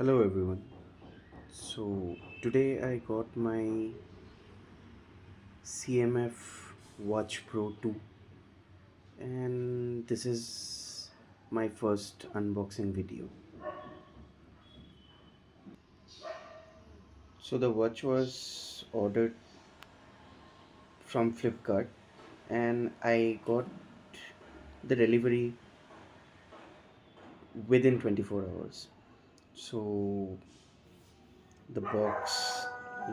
Hello everyone. So today I got my CMF Watch Pro 2 and this is my first unboxing video. So the watch was ordered from Flipkart and I got the delivery within 24 hours. So the box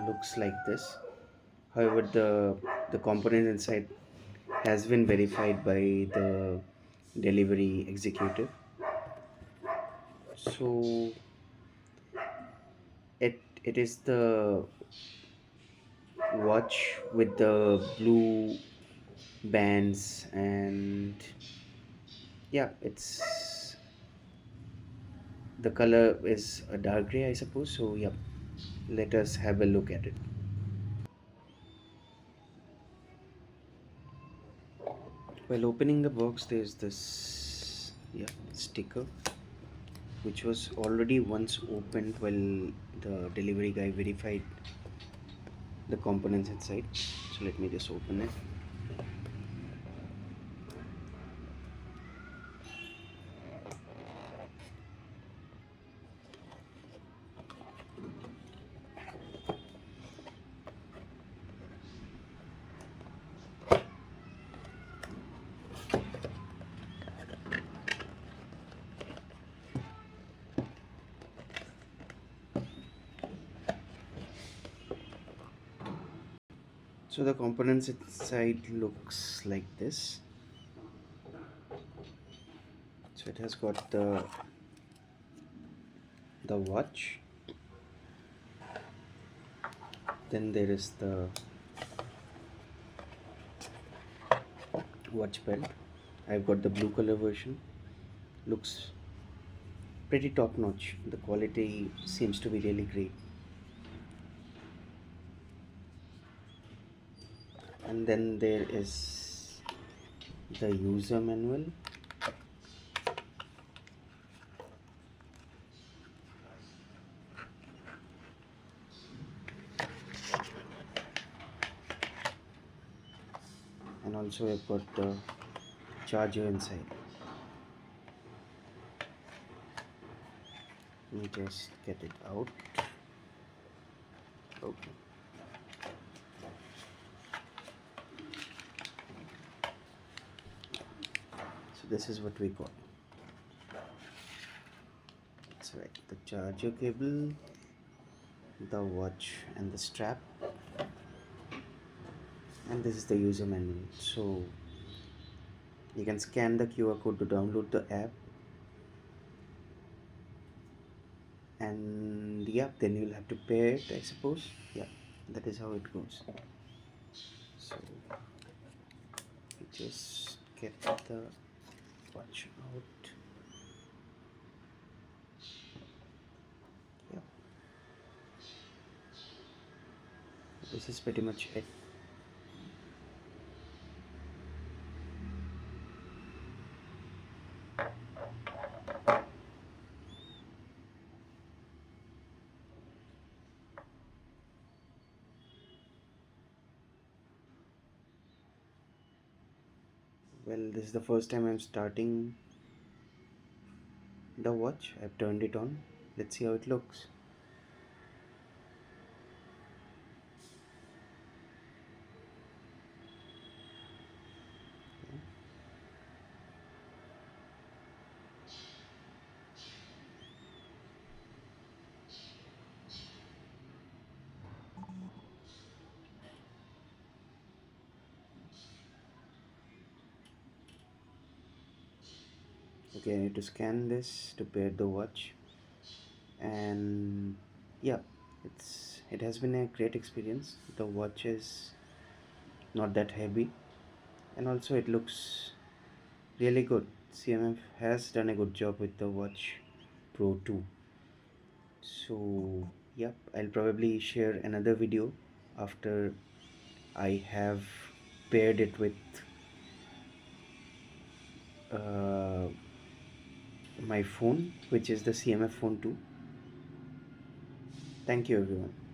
looks like this. However, the component inside has been verified by the delivery executive. So it is the watch with the blue bands, and yeah, it's the color is a dark gray, I suppose. So yeah, let us have a look at it. While opening the box, there's this sticker which was already once opened while the delivery guy verified the components inside. So let me just open it. So the components inside looks like this. So it has got the watch, then there is the watch belt. I've got the blue color version. Looks pretty top notch. The quality seems to be really great. And then there is the user manual. And also I've got the charger inside. Let me just get it out. Okay. So this is what we got. That's right. The charger cable, the watch and the strap, and this is the user manual. So you can scan the QR code to download the app, and yeah, then you'll have to pair it, I suppose. Yeah, that is how it goes. So we just get the watch out. Yeah, this is pretty much it. Well, this is the first time I'm starting the watch. I've turned it on. Let's see how it looks. Okay, I need to scan this to pair the watch, and yeah, it has been a great experience. The watch is not that heavy, and also it looks really good. CMF has done a good job with the Watch Pro 2. So yep, I'll probably share another video after I have paired it with uh, my phone, which is the CMF Phone 2. Thank you, everyone.